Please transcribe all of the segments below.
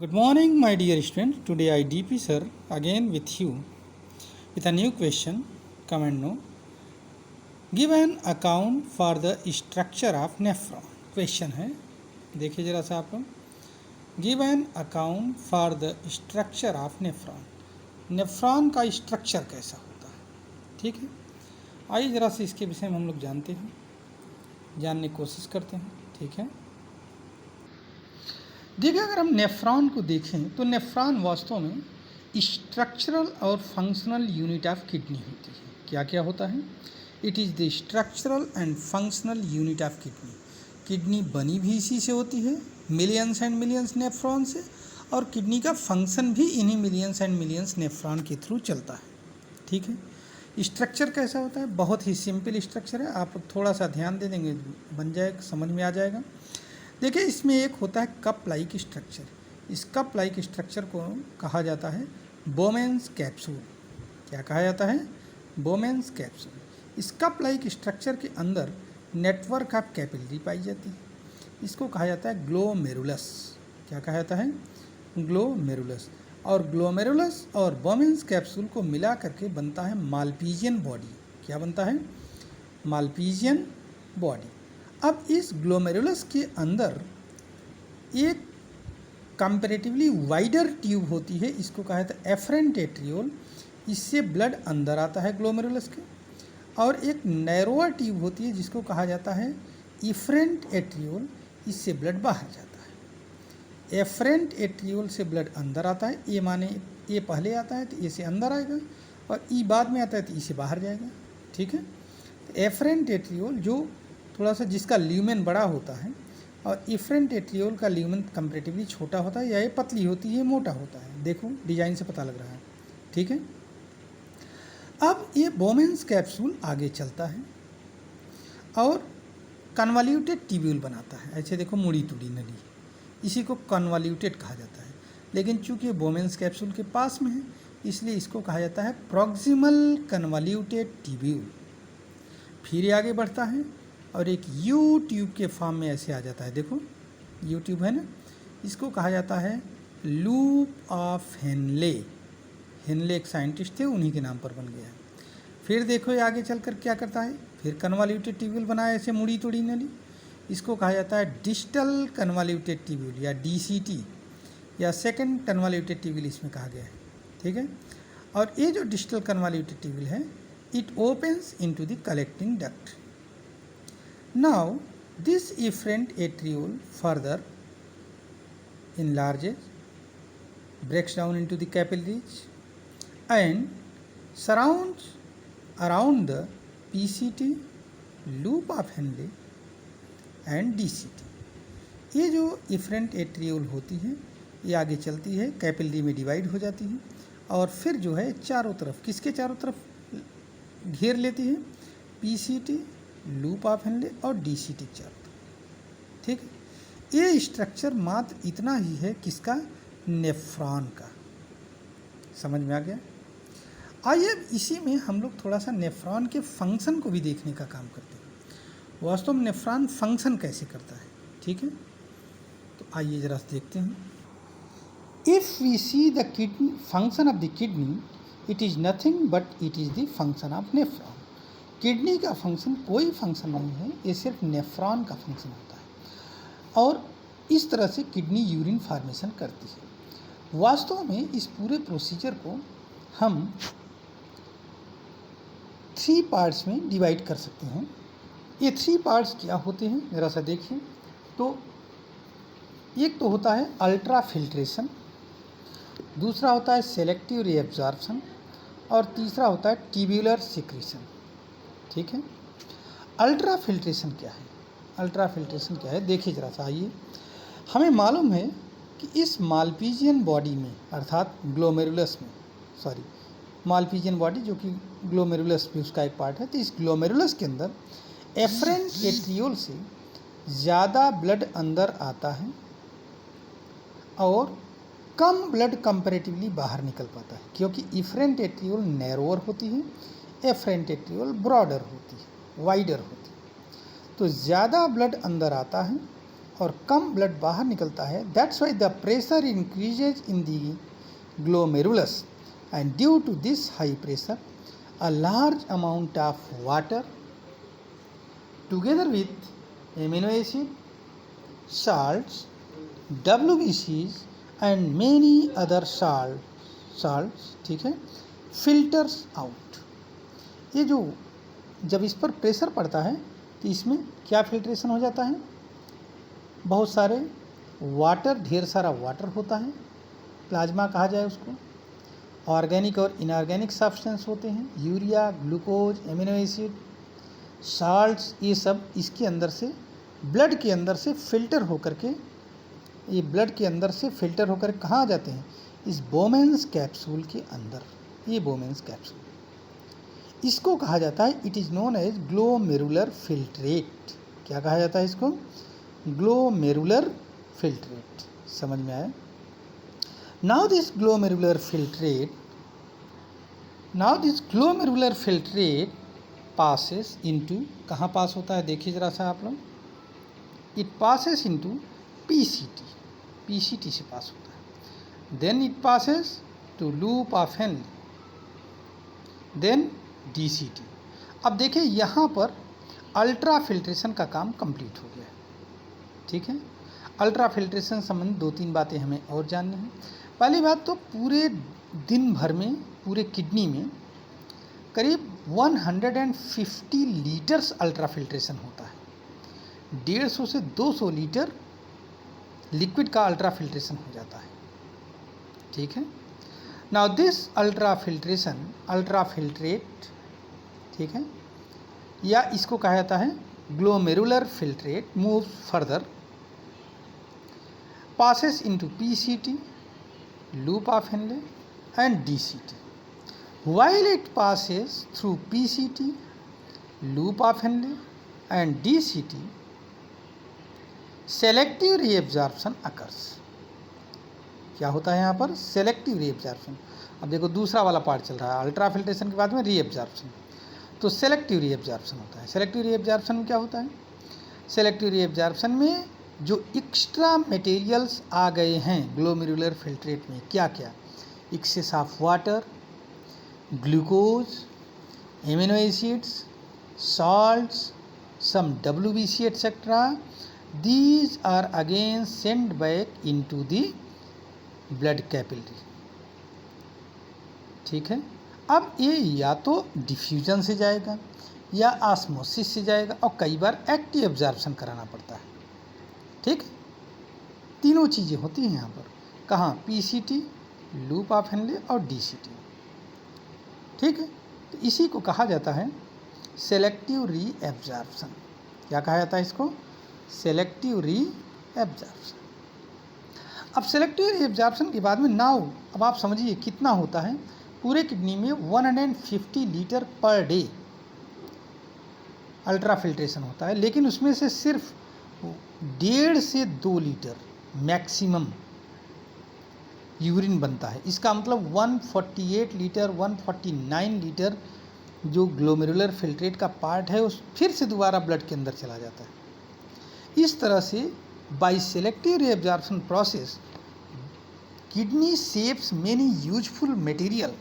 Good morning, my dear students. Today I DP sir again with you with a new question. Comment no. Give an account for the structure of nephron. Question है, देखिए जरा सा आप लोग. Give an account for the structure of nephron. Nephron का structure कैसा होता है, ठीक है. आइए ज़रा से इसके विषय में हम लोग जानते हैं, जानने की कोशिश करते हैं, ठीक है. देखिए, अगर हम नेफ्रॉन को देखें तो नेफ्रॉन वास्तव में स्ट्रक्चरल और फंक्शनल यूनिट ऑफ किडनी होती है. क्या क्या होता है? It is the structural and functional unit of kidney. Kidney बनी भी इसी से होती है, मिलियंस एंड मिलियंस नेफ्रॉन से, और किडनी का फंक्शन भी इन्हीं मिलियंस एंड मिलियंस नेफ्रॉन के थ्रू चलता है, ठीक है. स्ट्रक्चर कैसा होता है? बहुत ही सिंपल स्ट्रक्चर है. आप थोड़ा सा ध्यान दे देंगे बन जाएगा, समझ में आ जाएगा. देखिए, इसमें एक होता है कप लाइक स्ट्रक्चर. इस कप लाइक स्ट्रक्चर को कहा जाता है बोमेन्स कैप्सूल. क्या कहा जाता है? Bowman's capsule. इस कप लाइक स्ट्रक्चर के अंदर नेटवर्क ऑफ कैपिलरी पाई जाती है. इसको कहा जाता है ग्लोमेरुलस. क्या कहा जाता है? ग्लोमेरुलस. और ग्लोमेरुलस और बोमेन्स कैप्सूल को मिला करके बनता है मालपीजियन बॉडी. क्या बनता है? Malpighian body. अब इस ग्लोमेरुलस के अंदर एक कंपैरेटिवली वाइडर ट्यूब होती है, इसको कहा जाता है एफरेंट एट्रियोल. इससे ब्लड अंदर आता है ग्लोमेरुलस के. और एक नैरोअर ट्यूब होती है जिसको कहा जाता है इफरेंट एट्रियोल. इससे ब्लड बाहर जाता है. एफरेंट एट्रियोल से ब्लड अंदर आता है. ए माने ए पहले आता है तो ए से अंदर आएगा, और ई बाद में आता है तो ई से बाहर जाएगा, ठीक है. तो एफरेंट एट्रियोल जो थोड़ा सा जिसका ल्यूमेन बड़ा होता है, और इफरेंट एट्रियोल का ल्यूमेन कंपैरेटिवली छोटा होता है, या ये पतली होती है, मोटा होता है. देखो डिजाइन से पता लग रहा है, ठीक है. अब ये बोमेन्स कैप्सूल आगे चलता है और कन्वॉल्यूटेड ट्यूब्यूल बनाता है. ऐसे देखो, मुड़ी तुड़ी नली, इसी को कन्वॉल्यूटेड कहा जाता है. लेकिन चूंकि ये बोमेन्स कैप्सूल के पास में है, इसलिए इसको कहा जाता है प्रॉक्सिमल कन्वॉल्यूटेड ट्यूब्यूल. फिर ये आगे बढ़ता है और एक यू ट्यूब के फॉर्म में ऐसे आ जाता है. देखो यू ट्यूब है ना, इसको कहा जाता है लूप ऑफ हेनले. हेनले एक साइंटिस्ट थे, उन्हीं के नाम पर बन गया है. फिर देखो ये आगे चलकर क्या करता है, फिर कन्वॉल्यूटेड ट्यूब्यूल बनाया ऐसे मुड़ी तोड़ी नली. इसको कहा जाता है डिस्टल कन्वॉल्यूटेड ट्यूब्यूल या डीसीटी, या सेकंड कन्वॉल्यूटेड ट्यूब्यूल इसमें कहा गया है, ठीक है. और ये जो डिस्टल कन्वॉल्यूटेड ट्यूब्यूल है, it opens into the collecting duct. Now, this efferent atriole further enlarges, breaks down into the capillaries, and surrounds around the PCT, loop of Henle, and DCT. ये जो efferent atriole होती है, ये आगे चलती है, capillary में डिवाइड हो जाती है, और फिर जो है चारों तरफ, किसके चारों तरफ घेर लेती है? PCT, लूप ऑफ हेनले और डीसीटी चारों, ठीक है. ये स्ट्रक्चर मात्र इतना ही है किसका? नेफ्रॉन का. समझ में आ गया? आइए इसी में हम लोग थोड़ा सा नेफ्रॉन के फंक्शन को भी देखने का काम करते हैं. वास्तव में नेफ्रॉन फंक्शन कैसे करता है, ठीक है. तो आइए जरा देखते हैं. If we see the kidney function of the kidney, it is nothing but it is the function of nephron. Kidney का फंक्शन कोई फंक्शन नहीं है, ये सिर्फ नेफ्रॉन का फंक्शन होता है, और इस तरह से किडनी यूरिन फॉर्मेशन करती है. वास्तव में इस पूरे प्रोसीजर को हम 3 पार्ट्स में डिवाइड कर सकते हैं. ये 3 पार्ट्स क्या होते हैं ज़रा सा देखिए. तो एक तो होता है अल्ट्रा फिल्ट्रेशन, दूसरा होता है सेलेक्टिव रीएब्जॉर्प्शन, और तीसरा होता है ट्यूब्यूलर सिक्रीशन, ठीक है. अल्ट्रा फिल्ट्रेशन क्या है? अल्ट्रा फिल्ट्रेशन क्या है, देखिए ज़रा सा. आइए, हमें मालूम है कि इस मालपीजियन बॉडी में, अर्थात ग्लोमेरुलस में, सॉरी मालपीजियन बॉडी जो कि ग्लोमेरुलस भी उसका एक पार्ट है, तो इस ग्लोमेरुलस के अंदर एफरेंट एट्रियोल से ज़्यादा ब्लड अंदर आता है और कम ब्लड कंपैरेटिवली बाहर निकल पाता है, क्योंकि इफरेंट एट्रियोल नैरोअर होती है, एफरेंट एट्रियोल ब्रॉडर होती है, वाइडर होती है. तो ज़्यादा ब्लड अंदर आता है और कम ब्लड बाहर निकलता है, that's why the pressure increases in the glomerulus, and due to this high pressure a large amount of water together with amino acid, salts, WBCs and many other salts, ठीक है, filters out. ये जो जब इस पर pressure पड़ता है तो इसमें क्या फिल्ट्रेशन हो जाता है, बहुत सारे वाटर, ढेर सारा वाटर होता है, प्लाज्मा कहा जाए उसको, ऑर्गेनिक और इनऑर्गेनिक सब्सटेंस होते हैं, urea, glucose, amino acid, salts, ये सब इसके अंदर से ब्लड के अंदर से फिल्टर होकर के, ये ब्लड के अंदर से फिल्टर होकर कहाँ जाते हैं, इस बोमेंस कैप्सूल के अंदर। ये बोमेंस कैप्सूल, इसको कहा जाता है, it is known as glomerular filtrate. क्या कहा जाता है इसको, ग्लोमेरुलर फिल्ट्रेट। समझ में आया? Now this glomerular filtrate passes into, कहाँ पास होता है देखिए ज़रा सा आप लोग, it passes into PCT, PCT से पास होता है, then it passes to loop of Henle, then DCT. अब देखिए यहाँ पर अल्ट्रा फिल्ट्रेशन का काम कंप्लीट हो गया है, ठीक है। अल्ट्रा फिल्ट्रेशन संबंधी 2-3 बातें हमें और जाननी हैं। पहली बात तो पूरे दिन भर में पूरे किडनी में करीब 150 लीटर्स अल्ट्रा फिल्ट्रेशन होता है। 150 से 200 लीटर लिक्विड का अल्ट्रा फिल्ट्रेशन हो जाता है, ठीक है। नाउ दिस अल्ट्रा फिल्ट्रेट, ठीक है, या इसको कहा जाता है glomerular filtrate, move further, passes into PCT, loop of Henle and DCT. While it passes through PCT, loop of Henle and DCT, selective reabsorption occurs. क्या होता है यहाँ पर, सेलेक्टिव रीएब्जॉर्प्शन। अब देखो दूसरा वाला पार्ट चल रहा है, अल्ट्रा फिल्ट्रेशन के बाद में रीएब्जॉर्प्शन, तो सेलेक्टिव रीएब्जॉर्प्शन होता है। सेलेक्टिव रीएब्जॉर्प्शन में क्या होता है, सेलेक्टिव रीएब्जॉर्प्शन में जो एक्स्ट्रा मटेरियल्स आ गए हैं ग्लोमेरुलर फिल्ट्रेट में, क्या क्या, excess of water, glucose, amino acids, salts, some WBC etc. These are again sent back into the blood capillary. ठीक है। अब ये या तो डिफ्यूजन से जाएगा या ऑस्मोसिस से जाएगा और कई बार एक्टिव एब्जॉर्प्शन कराना पड़ता है। ठीक, तीनों चीज़ें होती हैं यहाँ पर। कहाँ? पीसीटी, लूप ऑफ हेनले और डीसीटी। ठीक है, तो इसी को कहा जाता है सेलेक्टिव री एब्जॉर्प्शन। क्या कहा जाता है इसको? सेलेक्टिव री एब्जॉर्प्शन। अब सेलेक्टिव री एब्जॉर्प्शन के बाद में नाउ अब आप समझिए कितना होता है। पूरे किडनी में 150 litre per day ultra filtration होता है, लेकिन उसमें से सिर्फ 1.5 से 2 लीटर मैक्सिमम यूरिन बनता है। इसका मतलब 148 लीटर 149 लीटर जो ग्लोमेरुलर फिल्ट्रेट का पार्ट है उस फिर से दोबारा ब्लड के अंदर चला जाता है। इस तरह से by selective reabsorption process kidney saves many useful material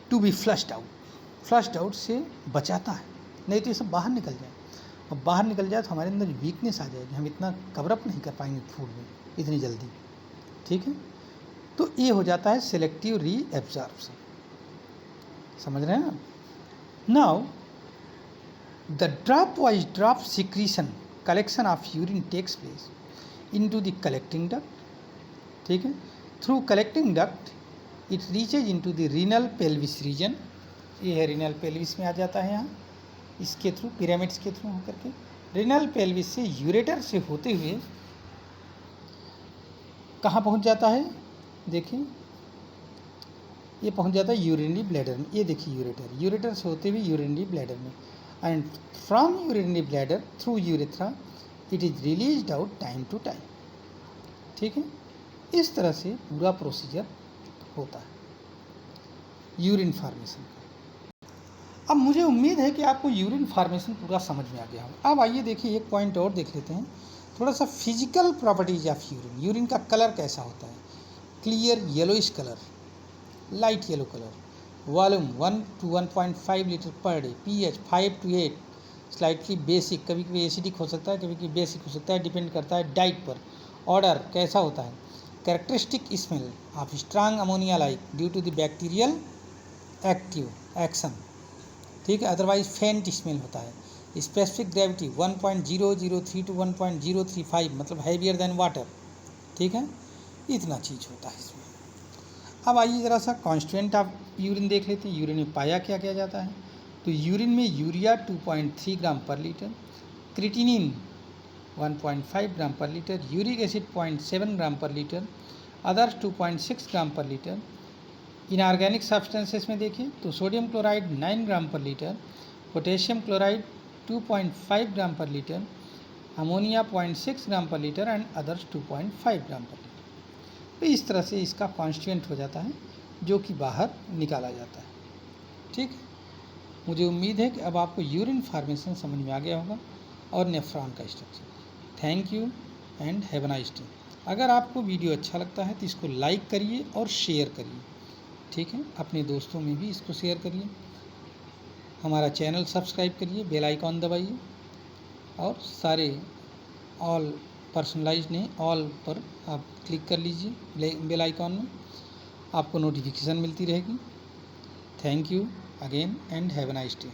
to be flushed out. Flushed out से बचाता है, नहीं तो ये सब बाहर निकल जाए। अब बाहर निकल जाए तो हमारे अंदर वीकनेस आ जाएगी, हम इतना कवरअप नहीं कर पाएंगे फूड में इतनी जल्दी। ठीक है, तो ये हो जाता है सेलेक्टिव री एब्जॉर्प्शन। समझ रहे हैं ना? Now the drop wise drop secretion collection of urine takes place into the collecting duct. ठीक है, through collecting duct it reaches into the renal pelvis region. ये है रीनल पेल्विस में आ जाता है यहाँ, इसके थ्रू पिरामिड्स के थ्रू होकर के रीनल पेल्विस से यूरेटर से होते हुए कहाँ पहुँच जाता है? देखिए ये पहुँच जाता है यूरिनरी ब्लैडर में। ये देखिए यूरेटर, यूरेटर से होते हुए यूरिनरी ब्लैडर में, and from urinary bladder through urethra it is released out time to time. ठीक है, इस तरह से पूरा प्रोसीजर होता है यूरिन फॉर्मेशन का। अब मुझे उम्मीद है कि आपको यूरिन फॉर्मेशन पूरा समझ में आ गया होगा। अब आइए देखिए एक पॉइंट और देख लेते हैं, थोड़ा सा physical properties of urine. Urine का कलर कैसा होता है? Clear yellowish colour, light yellow colour, volume 1 to 1.5 litre per day, pH 5 to 8, slightly basic, कभी कभी एसिडिक हो सकता है, कभी कभी बेसिक हो सकता है, डिपेंड करता है डाइट पर। ऑर्डर कैसा होता है? Characteristic smell of strong ammonia like due to the bacterial active action, ठीक है, अदरवाइज फेंट स्मेल होता है। स्पेसिफिक ग्रेविटी 1.003 to 1.035, मतलब हैवियर देन वाटर, ठीक है, इतना चीज़ होता है इसमें। अब आइए ज़रा सा कॉन्स्टिट्यूएंट ऑफ यूरिन देख लेते हैं। यूरिन में पाया क्या क्या जाता है? तो यूरिन में यूरिया 2.3 ग्राम पर लीटर, क्रिटिनिन 1.5 ग्राम पर लीटर, यूरिक एसिड 0.7 ग्राम पर लीटर, अदर्स 2.6 ग्राम पर लीटर। इनऑर्गेनिक सब्सटेंसेस में देखें तो सोडियम क्लोराइड 9 ग्राम पर लीटर, पोटेशियम क्लोराइड 2.5 ग्राम पर लीटर, अमोनिया 0.6 ग्राम पर लीटर एंड अदर्स 2.5 ग्राम पर लीटर। तो इस तरह से इसका कॉन्स्टिट्यूएंट हो जाता है जो कि बाहर निकाला जाता है, ठीक है। मुझे उम्मीद है कि अब आपको यूरिन फॉर्मेशन समझ में आ गया होगा और नेफ्रॉन का structure. Thank you and have a nice day. अगर आपको वीडियो अच्छा लगता है तो इसको लाइक करिए और शेयर करिए, ठीक है, अपने दोस्तों में भी इसको शेयर करिए। हमारा चैनल सब्सक्राइब करिए, बेल आइकॉन दबाइए और सारे ऑल पर्सनलाइज ने ऑल पर आप क्लिक कर लीजिए बेल आइकॉन में, आपको नोटिफिकेशन मिलती रहेगी। Thank you again and have a nice day.